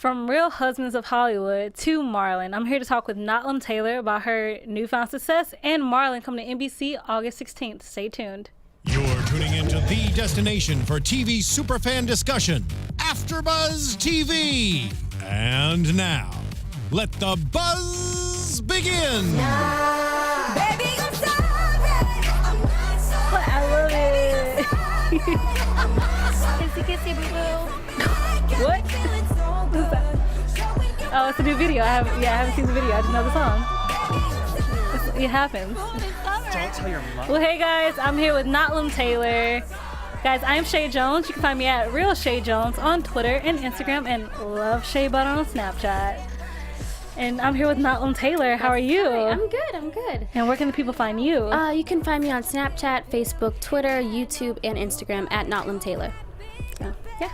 From Real Husbands of Hollywood to Marlon, I'm here to talk with Notlim Taylor about her newfound success and Marlon coming to NBC August 16th. Stay tuned. You're tuning into the destination for TV superfan discussion, AFTERBUZZ TV. And now, let the buzz begin. Baby, I'm sorry. I love it. Kissy, kissy, boo boo. What? What's that? Oh, it's a new video. I haven't seen the video. I just know the song. It happens. Don't tell your mom. Well, hey guys, I'm here with Notlim Taylor. Guys, I'm Chae Jones. You can find me at Real Chae Jones on Twitter and Instagram, and Love Chae Butter on Snapchat. And I'm here with Notlim Taylor. How are you? Hi, I'm good. And where can the people find you? You can find me on Snapchat, Facebook, Twitter, YouTube, and Instagram at Notlim Taylor. So, yeah.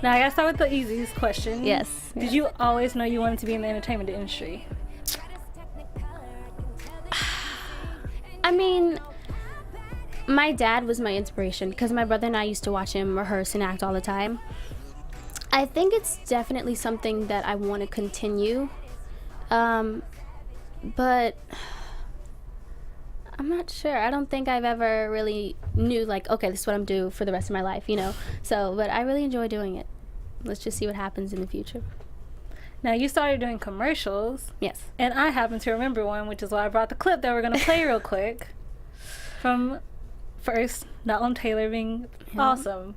Now, I gotta start with the easiest question. Yes. Did you always know you wanted to be in the entertainment industry? I mean, my dad was my inspiration because my brother and I used to watch him rehearse and act all the time. I think it's definitely something that I want to continue, but I'm not sure. I don't think I've ever really knew, like, okay, this is what I'm doing for the rest of my life, you know? So, but I really enjoy doing it. Let's just see what happens in the future. Now, you started doing commercials. Yes. And I happen to remember one, which is why I brought the clip that we're going to play real quick. From first, Notlim Taylor being awesome.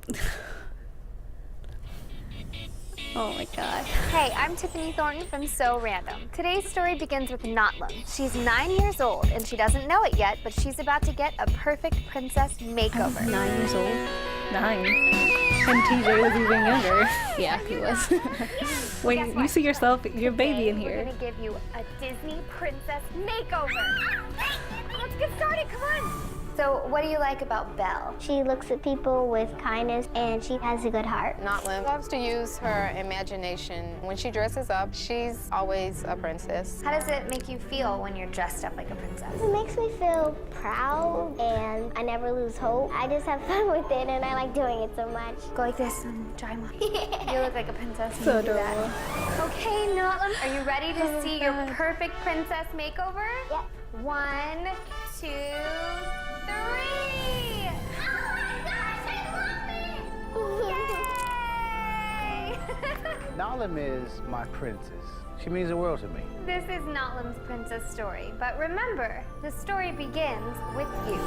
Oh my God. Hey, I'm Tiffany Thornton from So Random. Today's story begins with Notlim. She's 9 years old and she doesn't know it yet, but she's about to get a perfect princess makeover. 9 years old. 9. And TJ was even younger. Yeah, he was. Wait, Guess you what? see yourself, your baby in Today, here. We're gonna give you a Disney princess makeover. Let's get started, come on. So, what do you like about Belle? She looks at people with kindness and she has a good heart. Notlim loves to use her imagination. When she dresses up, she's always a princess. How does it make you feel when you're dressed up like a princess? It makes me feel proud and I never lose hope. I just have fun with it and I like doing it so much. Go like this and try one. You look like a princess. when So you do that. adorable. Okay, Notlim, are you ready to see your perfect princess makeover? Yep. 1, 2, 3. Oh my gosh, I love it! Yay! Notlim is my princess. She means the world to me. This is Notlim's princess story, but remember, the story begins with you.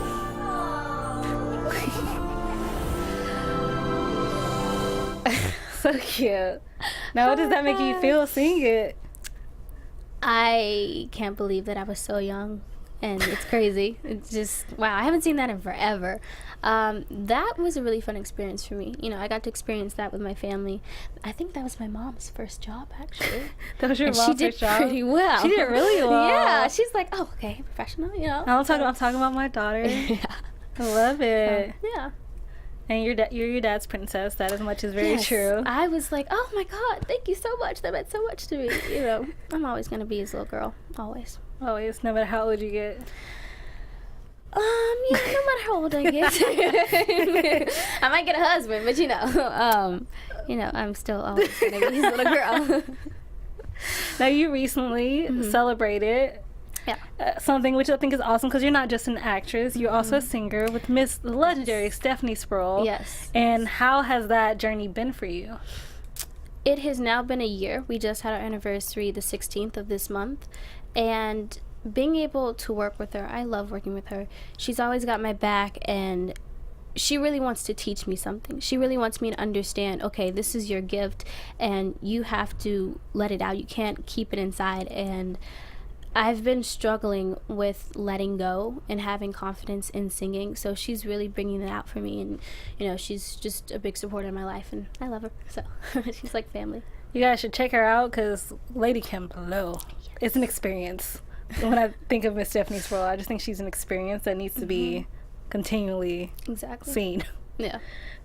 So cute. Now, what does that make you feel seeing it? I can't believe that I was so young, and it's crazy. It's just, wow, I haven't seen that in forever. That was a really fun experience for me. You know, I got to experience that with my family. I think that was my mom's first job, actually. That was your And mom's she did first job? pretty well. She did really well. Yeah, she's like, oh, okay, professional, you know. I'm talking about my daughter. Yeah. I love it. Yeah. And you're your dad's princess. That as much is very Yes. true. I was like, oh my God, thank you so much. That meant so much to me. You know, I'm always going to be his little girl. Always. Always, no matter how old you get. Yeah, no matter how old I get. I might get a husband, but you know, I'm still always going to be his little girl. Now, you recently celebrated something which I think is awesome because you're not just an actress, you're also a singer with Miss the legendary Stephanie Sproul. Yes. And how has that journey been for you? It has now been a year. We just had our anniversary the 16th of this month. And being able to work with her, I love working with her. She's always got my back, and she really wants to teach me something. She really wants me to understand, okay, this is your gift, and you have to let it out. You can't keep it inside. And I've been struggling with letting go and having confidence in singing, so she's really bringing that out for me. And, you know, she's just a big supporter in my life, and I love her. So she's like family. You guys should check her out because Lady can blow. Yes. It's an experience. When I think of Miss Stephanie Sproul, I just think she's an experience that needs to be continually seen. Yeah.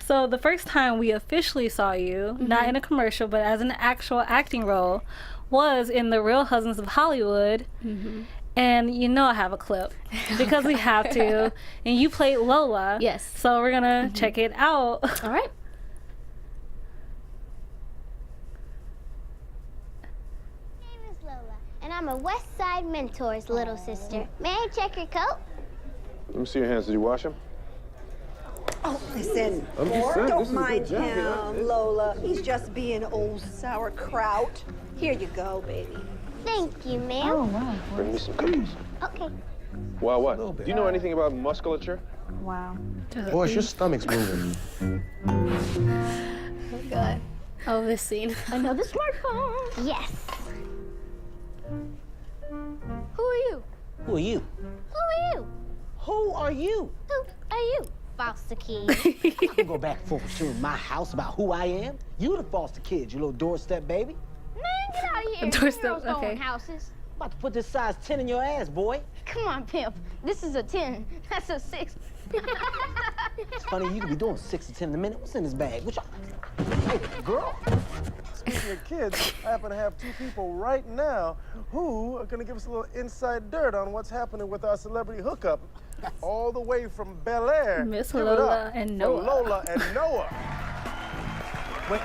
So the first time we officially saw you, not in a commercial, but as an actual acting role, was in The Real Husbands of Hollywood. And you know I have a clip because we have to. And you played Lola. Yes. So we're going to check it out. All right. and I'm a West Side Mentor's little sister. May I check your coat? Let me see your hands. Did you wash them? Oh, listen, don't mind him, Lola. He's just being old sauerkraut. Here you go, baby. Thank you, ma'am. Oh, wow. Bring me some cookies. Okay. Wow, what? Do you know anything about musculature? Wow. Boys, your stomach's moving. Oh, God. Oh, this scene. Another smartphone. Yes. Who are you? Who are you? Who are you? Who are you? Who are you? Foster kid. I can go back and forth to my house about who I am. You the foster kid, you little doorstep baby. Man, get out of here. Doorstep, Girls don't okay. own houses. I'm about to put this size 10 in your ass, boy. Come on, pimp. This is a 10. That's a 6. It's funny, you could be doing 6 to 10 in a minute. What's in this bag? What y'all? Hey, girl. Speaking of kids, I happen to have 2 people right now who are going to give us a little inside dirt on what's happening with our celebrity hookup all the way from Bel-Air. Miss Give it Lola up and for Noah. Lola and Noah. Wait,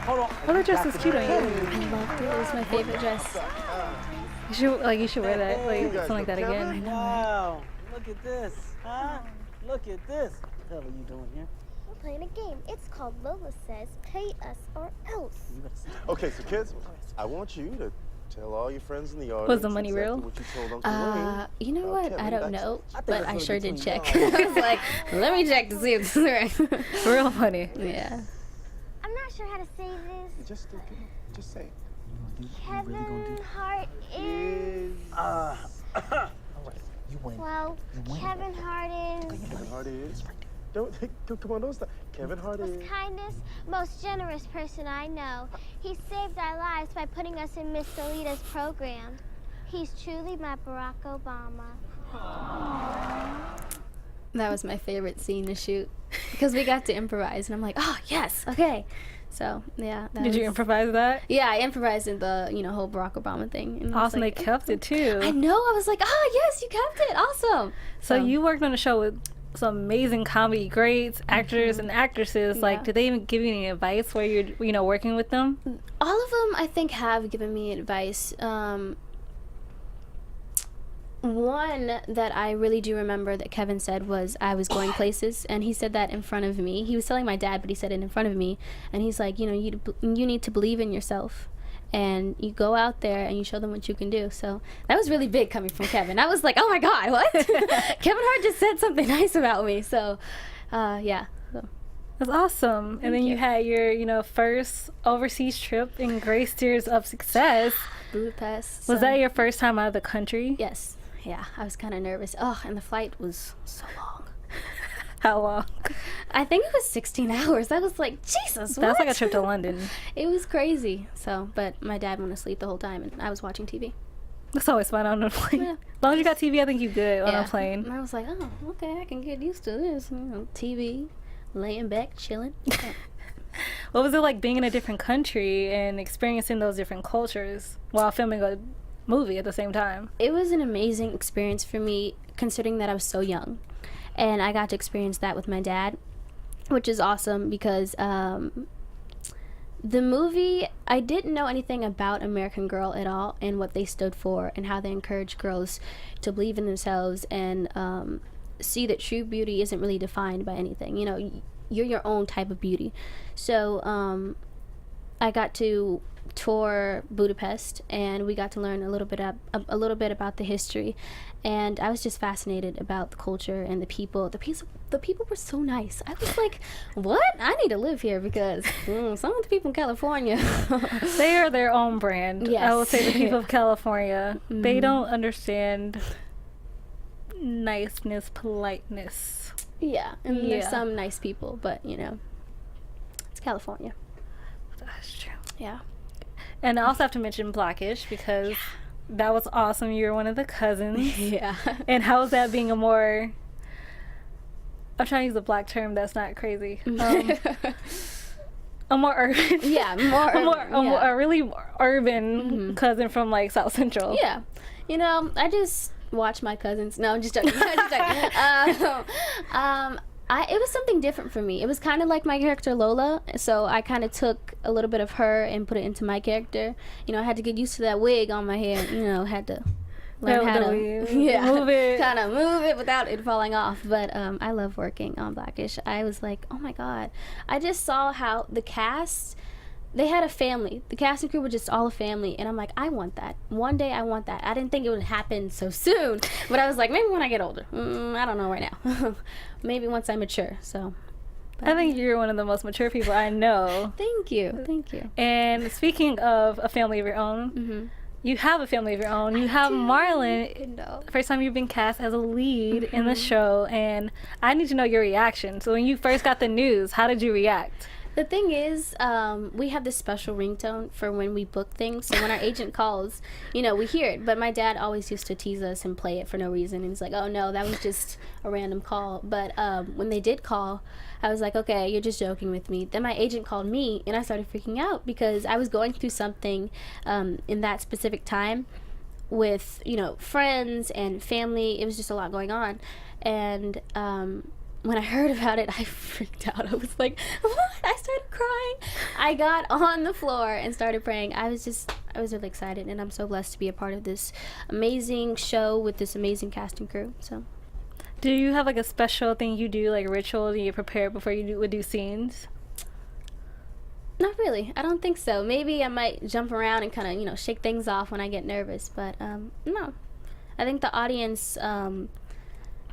hold on. Oh, that dress is cute on you. I love it. It was my favorite dress. You should wear that, like, something like that again. Wow, look at this, huh? Look at this. What the hell are you doing here? We're playing a game. It's called Lola Says Pay Us or Else. You better sit. Okay, so kids, I want you to tell all your friends in the audience. Was the money real? What you told Uncle Wayne. You know what? Okay, I don't that's- know, I think but that's I really sure did between check. y'all. I was like, let me check to see if this is right. Real funny. Yeah. I'm not sure how to say this. Just say it. Kevin Hart is... All right, you win. Well, Kevin Hart is... Kevin Hart is. Come on, don't stop. Kevin Hart is. Most kindest, most generous person I know. He saved our lives by putting us in Miss Delita's program. He's truly my Barack Obama. That was my favorite scene to shoot because we got to improvise, and I'm like, oh yes, okay. So yeah. Did you improvise that? Yeah, I improvised in the whole Barack Obama thing. And I was Awesome, like, they kept it too. I know. I was like, oh yes, you kept it. Awesome. So you worked on a show with some amazing comedy greats, actors and actresses. Like, Yeah. did they even give you any advice while you're working with them? All of them, I think, have given me advice. One that I really do remember that Kevin said was I was going places, and he said that in front of me. He was telling my dad, but he said it in front of me, and he's like, you need to believe in yourself, and you go out there and you show them what you can do. So that was really big coming from Kevin. I was like, oh my God, what? Kevin Hart just said something nice about me. So yeah. So. That's awesome. And then you had your first overseas trip in great steers of success. Budapest. Was that your first time out of the country? Yes. Yeah, I was kind of nervous. Oh, and the flight was so long. How long? I think it was 16 hours. I was like, Jesus, That's like a trip to London. It was crazy. So, but my dad went to sleep the whole time, and I was watching TV. That's always fun on a plane. Yeah. As long as you got TV, I think you're good on a plane. And I was like, oh, okay, I can get used to this. TV, laying back, chilling. What was it like being in a different country and experiencing those different cultures while filming a movie at the same time? It was an amazing experience for me, considering that I was so young, and I got to experience that with my dad, which is awesome because the movie, I didn't know anything about American Girl at all and what they stood for and how they encourage girls to believe in themselves and see that true beauty isn't really defined by anything. You're your own type of beauty. So I got to tour Budapest, and we got to learn a little bit about the history, and I was just fascinated about the culture and the people. The people were so nice. I was like, what? I need to live here because some of the people in California they are their own brand. Yes. I would say the people of California, they don't understand niceness, politeness. Yeah, and there's some nice people, but it's California. That's true. Yeah. And I also have to mention Blackish because that was awesome. You were one of the cousins. Yeah. And how was that being a more, I'm trying to use a black term that's not crazy. A more urban. Yeah, a really urban cousin from like South Central. Yeah. I just watch my cousins. No, I'm just joking. It was something different for me. It was kind of like my character Lola, so I kind of took a little bit of her and put it into my character. You know, I had to get used to that wig on my hair. You know, had to learn how to move it, kind of move it without it falling off. But I love working on Blackish. I was like, oh my god, I just saw how the cast. They had a family. The cast and crew were just all a family. And I'm like, I want that. One day I want that. I didn't think it would happen so soon. But I was like, maybe when I get older. I don't know right now. Maybe once I mature. So. I think you're one of the most mature people I know. Thank you. Thank you. And speaking of a family of your own, you have a family of your own. You have Marlon. First time you've been cast as a lead in the show. And I need to know your reaction. So when you first got the news, how did you react? The thing is, we have this special ringtone for when we book things. So when our agent calls, you know, we hear it. But my dad always used to tease us and play it for no reason. And he's like, oh, no, that was just a random call. But when they did call, I was like, okay, you're just joking with me. Then my agent called me, and I started freaking out because I was going through something in that specific time with, you know, friends and family. It was just a lot going on. And when I heard about it, I freaked out. I was like, what? I started crying. I got on the floor and started praying. I was really excited, and I'm so blessed to be a part of this amazing show with this amazing cast and crew. So, do you have like a special thing you do, like a ritual that you prepare before you would do scenes? Not really. I don't think so. Maybe I might jump around and kind of, you know, shake things off when I get nervous, but no. I think the audience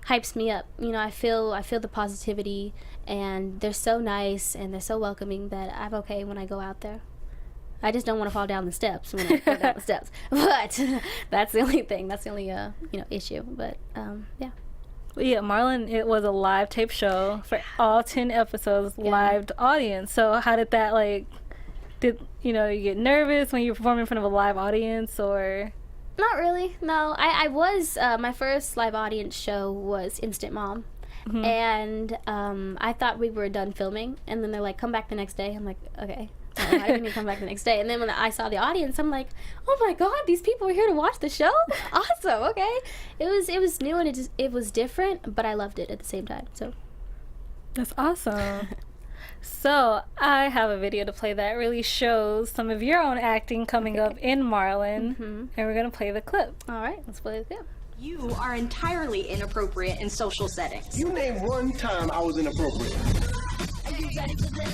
hypes me up. You know, I feel the positivity, and they're so nice and they're so welcoming that I'm okay when I go out there. I just don't want to fall down the steps when I go down the steps. But that's the only thing. That's the only you know, issue. But yeah. Yeah, Marlon, it was a live tape show for all 10 episodes, live audience. So how did that, like, did, you know, you get nervous when you perform in front of a live audience, or? Not really, no. I was, my first live audience show was Instant Mom. And I thought we were done filming, and then they're like, come back the next day. I'm like, okay. I didn't even come back the next day. And then when I saw the audience, I'm like, oh my god, these people are here to watch the show? Awesome, okay. It was new, and it was different, but I loved it at the same time. So that's awesome. So I have a video to play that really shows some of your own acting coming up in Marlon, and we're gonna play the clip. All right, let's play the clip. You are entirely inappropriate in social settings. You name one time I was inappropriate.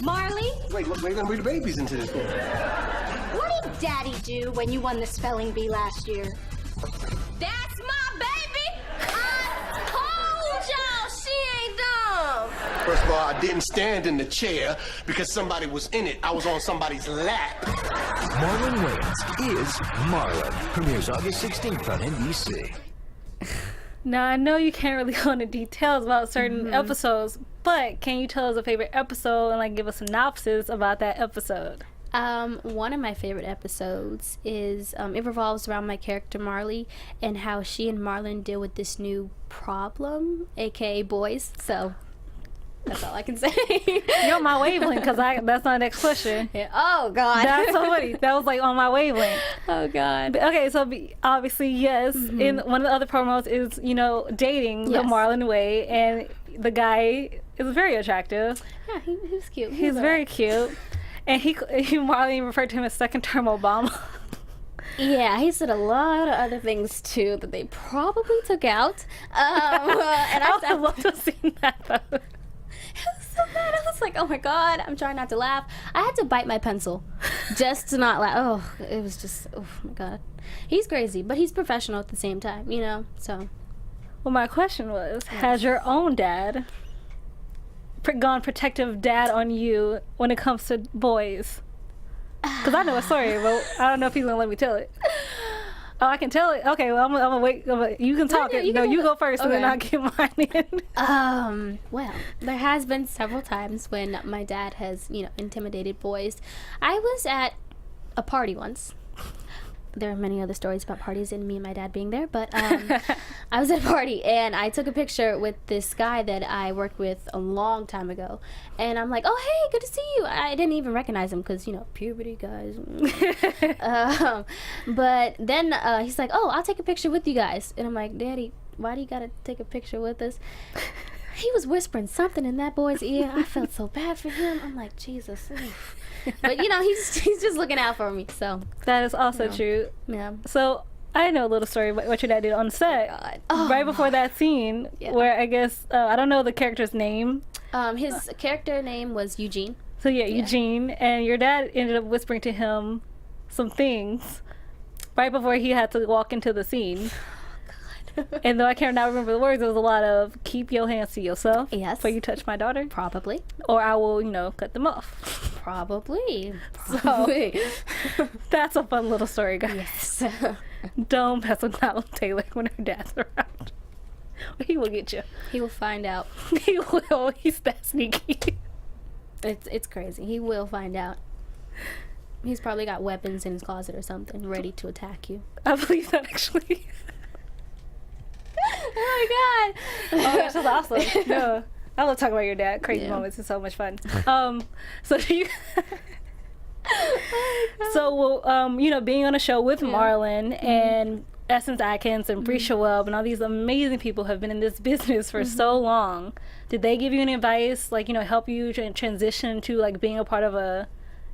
Marley? Wait, let me bring the babies into this thing. What did Daddy do when you won the spelling bee last year? That's my baby! I told y'all she ain't dumb! First of all, I didn't stand in the chair because somebody was in it. I was on somebody's lap. Marlon Wayans is Marlon. Premieres August 16th on NBC. Now, I know you can't really go into details about certain episodes, but can you tell us a favorite episode and, like, give a synopsis about that episode? One of my favorite episodes is, it revolves around my character Marley and how she and Marlon deal with this new problem, aka boys. So that's all I can say. You're on my wavelength, because that's my next question. Yeah. Oh god, that's so funny. That was like on my wavelength. Oh god. But, okay, so obviously, yes, in one of the other promos is, you know, dating the Marlon way, and the guy is very attractive. Yeah, he's cute. He's very cute. And Marlon referred to him as second-term Obama. Yeah, he said a lot of other things too that they probably took out. And I would love to have seen that though. It was so bad. I was like, oh my god, I'm trying not to laugh. I had to bite my pencil just to not laugh. Oh, it was just, oh my god. He's crazy, but he's professional at the same time, you know, so. Well, my question was, has your own dad gone protective dad on you when it comes to boys? Because I know a story, but I don't know if he's going to let me tell it. Oh, I can tell it. Okay, well, I'm gonna wait. You can talk. You go first, and then I'll get mine in. Well, there has been several times when my dad has, you know, intimidated boys. I was at a party once. There are many other stories about parties and me and my dad being there, but I was at a party and I took a picture with this guy that I worked with a long time ago, and I'm like, oh hey, good to see you. I didn't even recognize him because, you know, puberty guys. But then he's like, oh, I'll take a picture with you guys, and I'm like, Daddy, why do you gotta take a picture with us? he was whispering something in that boy's ear. I felt so bad for him. I'm like, Jesus. Oof. But, you know, he's just looking out for me, so. That is also true. Yeah. So, I know a little story about what your dad did on set. Right before that scene, where I guess, I don't know the character's name. His character name was Eugene. So, Eugene. And your dad ended up whispering to him some things right before he had to walk into the scene. And though I can't now remember the words, there was a lot of keep your hands to yourself. Yes. Before you touch my daughter. Probably. Or I will, you know, cut them off. Probably. So, that's a fun little story, guys. Yes. Don't mess with Notlim Taylor when her dad's around. He will get you. He will find out. He will. He's that sneaky. It's crazy. He will find out. He's probably got weapons in his closet or something ready to attack you. I believe that, actually. Oh my god! Oh, that's just awesome. No, I love talking about your dad. Crazy moments is so much fun. So you, you know, being on a show with Marlon and Essence Atkins and Brisha Webb and all these amazing people have been in this business for so long. Did they give you any advice, like, you know, help you transition to like being a part of a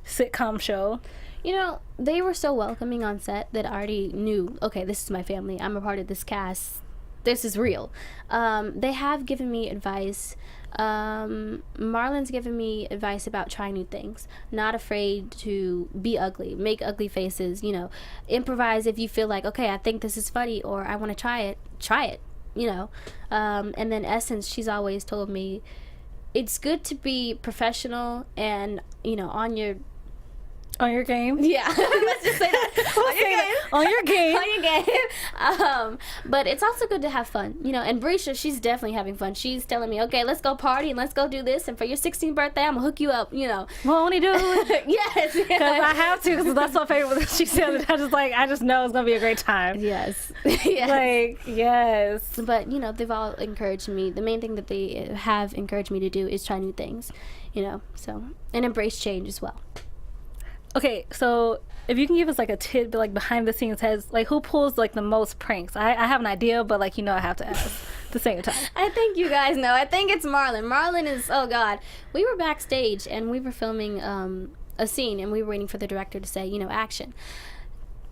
sitcom show? You know, they were so welcoming on set that I already knew, okay, this is my family. I'm a part of this cast. This is real. They have given me advice. Marlon's given me advice about trying new things. Not afraid to be ugly, make ugly faces, you know, improvise if you feel like, okay, I think this is funny or I want to try it, you know. And then Essence, she's always told me it's good to be professional and, you know, on your game. Yeah. Let's just say that. On your game. But it's also good to have fun, you know. And Brisha, she's definitely having fun. She's telling me, okay, let's go party and let's go do this. And for your 16th birthday, I'm gonna hook you up, you know. Won't he do it? Yes. Because I have to, because that's my favorite. What she said, I just know it's gonna be a great time. Yes. Yes. But, you know, they've all encouraged me. The main thing that they have encouraged me to do is try new things, you know. So, and embrace change as well. Okay, so if you can give us like a tidbit, like behind the scenes, like who pulls like the most pranks? I have an idea, but like, you know, I have to ask at the same time. I think you guys know. I think it's Marlon. Marlon is, oh God. We were backstage and we were filming a scene and we were waiting for the director to say, you know, action.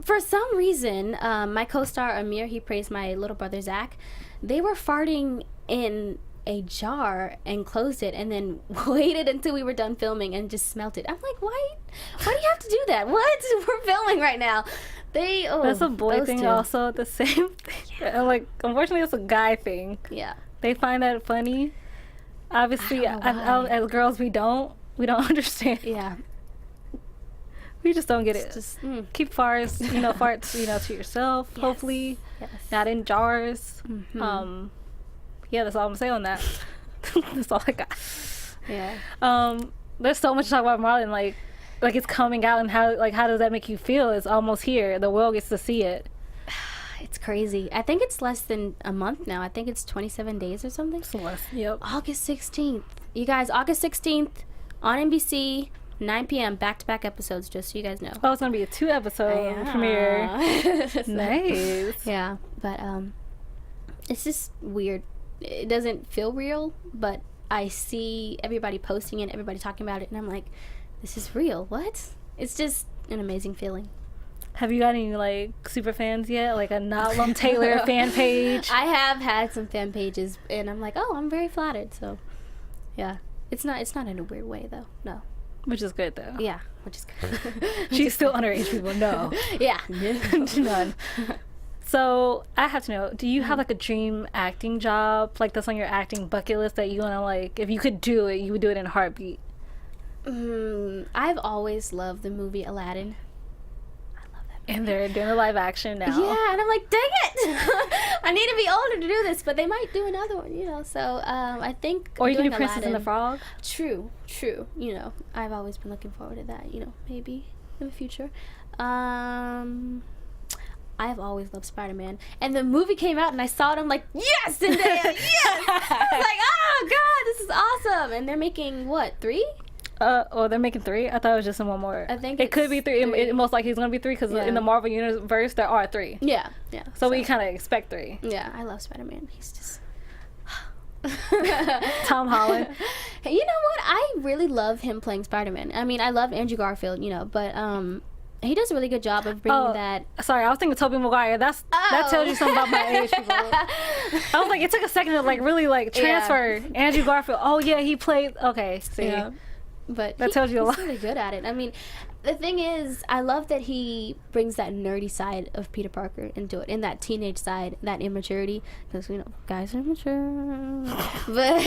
For some reason, my co-star Amir, he praised my little brother Zack. They were farting in a jar and closed it and then waited until we were done filming and just smelt it. I'm like, why do you have to do that? What? We're filming right now. That's a boy thing also, the same thing. Yeah. Like, unfortunately, it's a guy thing. Yeah. They find that funny. Obviously, as girls, we don't understand. Yeah. We just don't get it. Just keep farts, you know, to yourself, yes. Hopefully. Yes. Not in jars. Mm-hmm. Yeah, that's all I'm gonna say on that. That's all I got. Yeah. There's so much to talk about Marlon, like it's coming out and how does that make you feel? It's almost here. The world gets to see it. It's crazy. I think it's less than a month now. I think it's 27 days or something. It's less. Yep. August 16th. You guys, August 16th on NBC, 9 p.m. back-to-back episodes, just so you guys know. Oh, it's gonna be a 2-episode premiere. Nice. Yeah, but it's just weird. It doesn't feel real, but I see everybody posting it, everybody talking about it, and I'm like, this is real. What? It's just an amazing feeling. Have you got any like super fans yet? Like a Notlim Taylor fan page? I have had some fan pages, and I'm like, oh, I'm very flattered. So, yeah, it's not in a weird way though. No. Which is good though. Yeah, which is good. She's still underage people. No. Yeah. None. So I have to know, do you have like a dream acting job, like that's on your acting bucket list that you want to like, if you could do it, you would do it in a heartbeat? I've always loved the movie Aladdin. I love that movie. And they're doing a live action now. Yeah, and I'm like, dang it! I need to be older to do this, but they might do another one, you know, so I think or you can do Aladdin, Princess and the Frog? True, you know, I've always been looking forward to that, you know, maybe in the future. I've always loved Spider-Man, and the movie came out, and I saw it. I'm like, yes, and then, yes. I was like, oh god, this is awesome. And they're making what, 3? They're making 3. I thought it was just in one more. I think it could be 3. It most likely it's gonna be 3 because in the Marvel universe there are 3. Yeah. So we kind of expect 3. Yeah, I love Spider-Man. He's just Tom Holland. You know what? I really love him playing Spider-Man. I mean, I love Andrew Garfield, you know, but he does a really good job of bringing that. Sorry, I was thinking Tobey Maguire. That tells you something about my age, people. I was like, it took a second to like really like transfer. Andrew Garfield. Oh yeah, he played. Okay, see. Yeah. But that tells you a lot. He's really good at it. I mean, the thing is, I love that he brings that nerdy side of Peter Parker into it, and that teenage side, that immaturity, because you know, guys are immature. But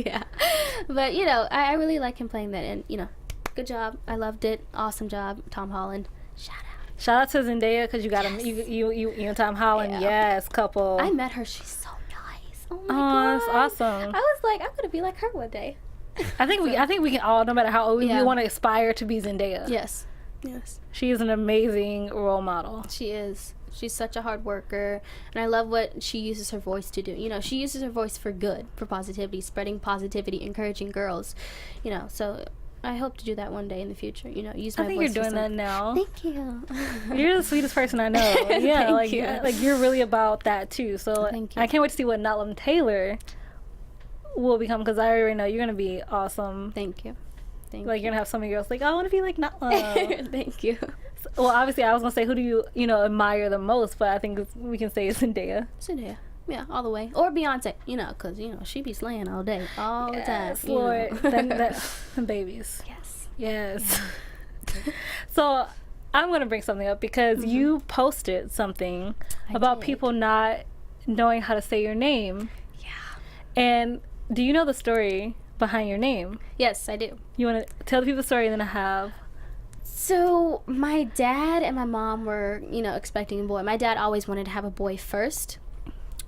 yeah. But you know, I really like him playing that, and you know, good job. I loved it. Awesome job, Tom Holland. Shout out to Zendaya because you got him. You and Tom Holland. Yeah. Yes, couple. I met her. She's so nice. Oh my god, that's awesome. I was like, I'm gonna be like her one day. I think we can all, no matter how old we want to aspire to be Zendaya. Yes. She is an amazing role model. She is. She's such a hard worker, and I love what she uses her voice to do. You know, she uses her voice for good, for positivity, spreading positivity, encouraging girls. You know, so I hope to do that one day in the future. You know, use my voice. I think you're doing that now. Thank you. You're the sweetest person I know. Yeah, like you're really about that too. So Thank you. I can't wait to see what Notlim Taylor will become, because I already know you're gonna be awesome. Thank you. You're gonna have some of your girls like, I want to be like Notlim. Thank you. Well, obviously I was gonna say, who do you admire the most, but I think we can say Zendaya. Yeah, all the way. Or Beyonce, you know, because you know she be slaying all day, all the time. Lord, them babies. Yes. So I'm gonna bring something up because you posted something about people not knowing how to say your name. And do you know the story behind your name? Yes, I do. You want to tell the people the story, and then I have... So my dad and my mom were, you know, expecting a boy. My dad always wanted to have a boy first.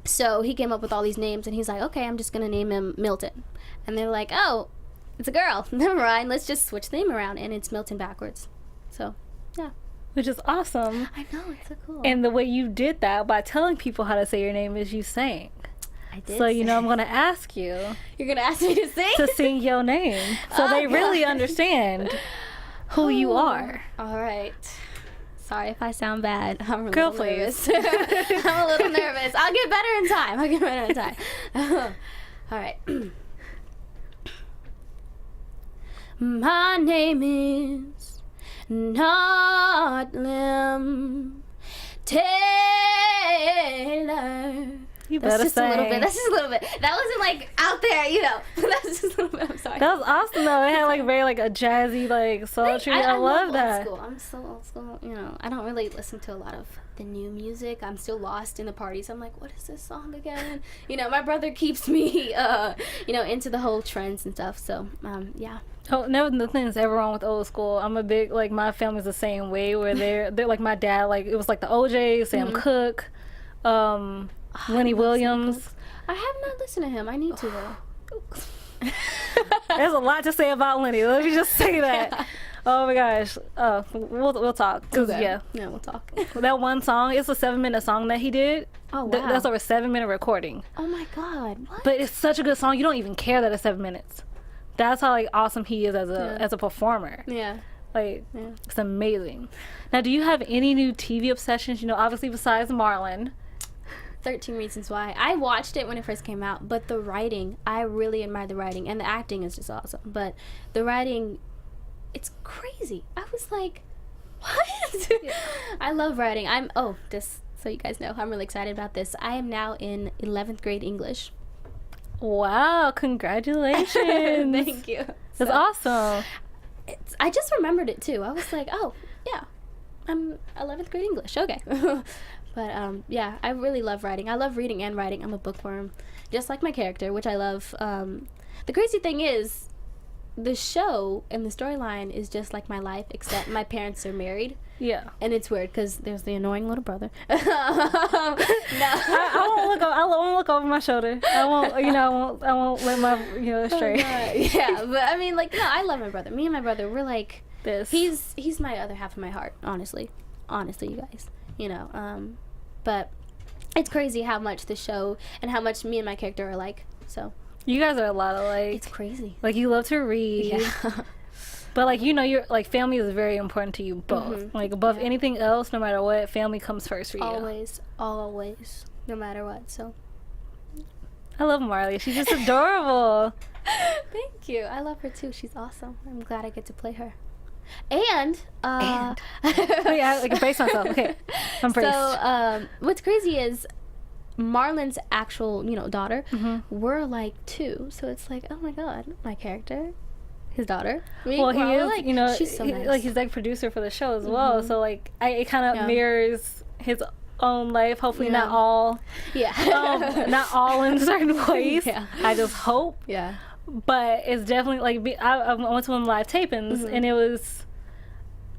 So he came up with all these names, and he's like, okay, I'm just going to name him Milton. And they're like, oh, it's a girl. Never mind. Let's just switch the name around. And it's Milton backwards. So, yeah. Which is awesome. I know. It's so cool. And the way you did that by telling people how to say your name is you sang. I did. So, you know, I'm going to ask you. You're going to ask me to sing? To sing your name. So they really understand who you are. All right. Sorry if I sound bad. I'm a Girl, little nervous. please. I'm a little nervous. I'll get better in time. All right. My name is Notlim Taylor. You That's better just sing. a little bit. That's just a little bit. That wasn't like out there, you know. That's just a little bit. I'm sorry. That was awesome though. It had like very like a jazzy like sultry. I love that. Old school. I'm so old school. You know, I don't really listen to a lot of the new music. I'm still lost in the parties. I'm like, what is this song again? You know, my brother keeps me, you know, into the whole trends and stuff. So, yeah. Oh, nothing's ever wrong with old school. I'm a big like my family's the same way where they're like my dad like it was like the OJ, Sam Cooke, Lenny Williams. I have not listened to him. I need to though. There's a lot to say about Lenny. Let me just say that. Oh my gosh. We'll talk. Okay. Yeah, we'll talk. That one song, it's a 7-minute song that he did. Oh wow. That's over a 7-minute recording. Oh my god. What? But it's such a good song. You don't even care that it's 7 minutes. That's how like awesome he is as a performer. Yeah. Like it's amazing. Now, do you have any new TV obsessions? You know, obviously besides Marlon. 13 Reasons Why. I watched it when it first came out, but the writing, I really admire the writing, and the acting is just awesome. But the writing, it's crazy. I was like, what? I love writing. Just so you guys know, I'm really excited about this. I am now in 11th grade English. Wow, congratulations. Thank you. That's awesome. I just remembered it too. I was like, oh, yeah, I'm 11th grade English. Okay. But yeah, I really love writing. I love reading and writing. I'm a bookworm, just like my character, which I love. The crazy thing is, the show and the storyline is just like my life, except my parents are married. Yeah. And it's weird because there's the annoying little brother. No. I won't look over my shoulder. I won't let my stray. Yeah, but I mean, like, no, I love my brother. Me and my brother, we're like this. He's my other half of my heart, honestly, you guys. You know, but it's crazy how much the show and how much me and my character are like. So you guys are a lot alike. It's crazy. Like, you love to read. Yeah. But like, you know, you're like, family is very important to you both. Like, above anything else, no matter what, family comes first for you. Always, no matter what. So I love Marley. She's just adorable. Thank you. I love her too. She's awesome. I'm glad I get to play her. And Wait, I can brace myself. Okay, I'm braced. So what's crazy is Marlon's actual, daughter, we're like 2. So it's like, oh my god, my character, his daughter. Well, he is, like, she's so nice. Like he's like producer for the show as well. So like, it kind of mirrors his own life. Hopefully not all. Yeah. Not all in certain ways. Yeah. I just hope. Yeah. But it's definitely like I went to one of the live tapings and it was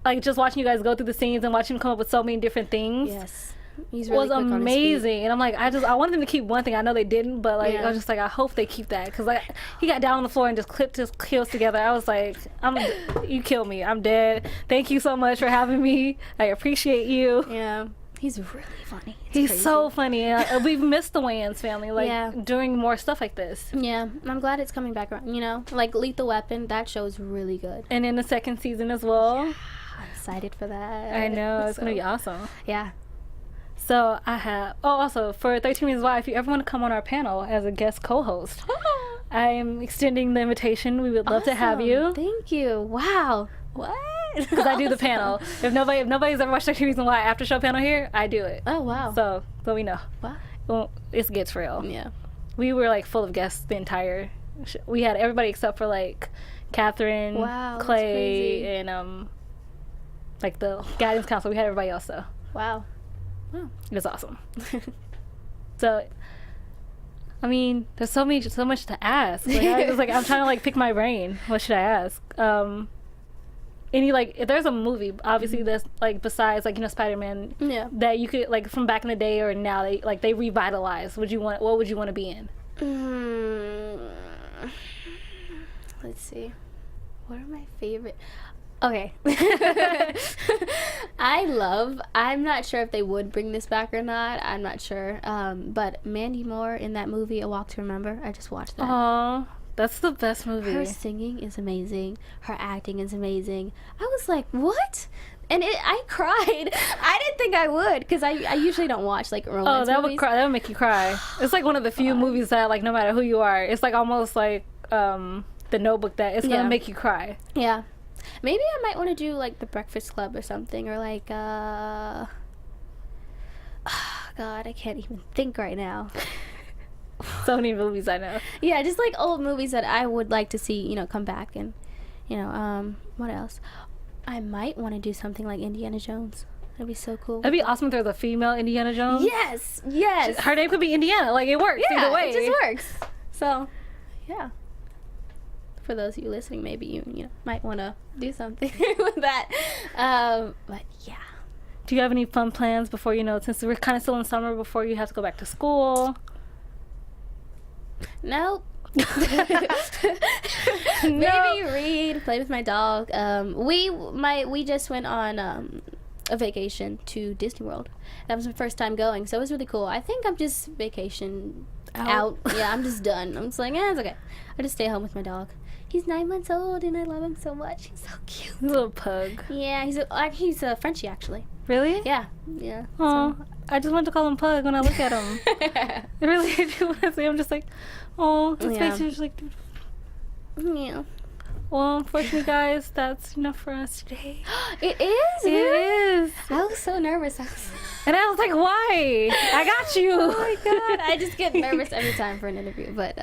like just watching you guys go through the scenes and watching him come up with so many different things. Yes. He's really was amazing, and I'm like, I wanted them to keep one thing. I know they didn't, but like, I was just like, I hope they keep that, because like he got down on the floor and just clipped his heels together. I was like, you kill me, I'm dead. Thank you so much for having me. I appreciate you. Yeah, he's really funny. He's crazy. So funny. We've missed the Wayans family, like doing more stuff like this. Yeah, I'm glad it's coming back around. Like Lethal Weapon, that show is really good. And in the second season as well. Yeah, I'm excited for that. I know, it's gonna be awesome. Yeah. So I have, also for 13 Reasons Why, if you ever want to come on our panel as a guest co-host, I am extending the invitation. We would love to have you. Thank you. Wow. What? Because I do the panel. If nobody's ever watched 13 Reasons Why after show panel here, I do it. Oh wow. So we know. Wow. Well, it gets real. Yeah. We were like full of guests the entire. We had everybody except for like Catherine, Clay, and like the guidance council. We had everybody else though. Wow. Oh, it was awesome. So, I mean, there's so much to ask. Like, I'm trying to like pick my brain. What should I ask? Any like, if there's a movie, obviously that's like besides like Spider-Man, that you could like from back in the day or now they revitalized. What would you want to be in? Let's see. What are my favorite? Okay. I'm not sure if they would bring this back or not. I'm not sure. But Mandy Moore in that movie, A Walk to Remember, I just watched that. Oh, that's the best movie. Her singing is amazing. Her acting is amazing. I was like, what? And I cried. I didn't think I would, because I usually don't watch like romance movies. That would make you cry. It's like one of the few movies that like no matter who you are, it's like almost like The Notebook that it's gonna make you cry. Yeah. Maybe I might want to do like The Breakfast Club or something, or like God, I can't even think right now. So many movies I know. Yeah, just like old movies that I would like to see, come back. And what else? I might want to do something like Indiana Jones. That'd be so cool. That'd be awesome if there was a female Indiana Jones. Yes. Her name could be Indiana. Like, it works either way. It just works. So, yeah. For those of you listening, maybe you might want to do something with that. But yeah. Do you have any fun plans before, since we're kind of still in summer, before you have to go back to school? Nope. Maybe read, play with my dog. We just went on a vacation to Disney World. That was my first time going, so it was really cool. I think I'm just vacation out. Yeah, I'm just done. I'm just like, it's okay. I just stay home with my dog. He's 9 months old, and I love him so much. He's so cute. Little pug. Yeah, he's a Frenchie, actually. Really? Yeah. Oh, so. I just want to call him Pug when I look at him. I really do want to say, I'm just like, oh, his face is like, yeah. Well, unfortunately, guys, that's enough for us today. It is? It is. I was so nervous. And I was like, why? I got you. Oh my God. I just get nervous every time for an interview. But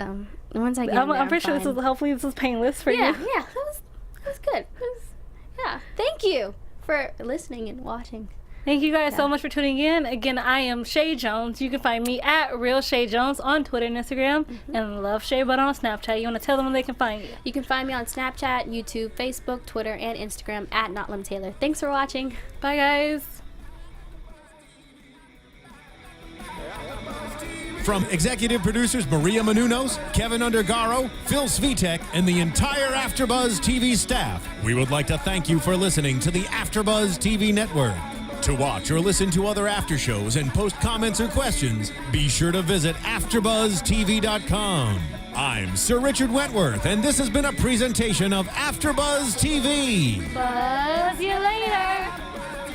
once I get in there, I'm pretty sure hopefully this is painless for you. Yeah, that was good. Thank you for listening and watching. Thank you guys so much for tuning in. Again, I am Chae Jones. You can find me at Real Chae Jones on Twitter and Instagram, and Love Chae Butt on Snapchat. You want to tell them where they can find you? You can find me on Snapchat, YouTube, Facebook, Twitter, and Instagram at Notlim Taylor. Thanks for watching. Bye, guys. From executive producers Maria Menounos, Kevin Undergaro, Phil Svitek, and the entire AfterBuzz TV staff, we would like to thank you for listening to the AfterBuzz TV network. To watch or listen to other after shows and post comments or questions, be sure to visit AfterBuzzTV.com. I'm Sir Richard Wentworth, and this has been a presentation of AfterBuzz TV. Buzz you later.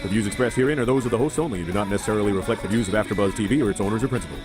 The views expressed herein are those of the hosts only and do not necessarily reflect the views of AfterBuzz TV or its owners or principals.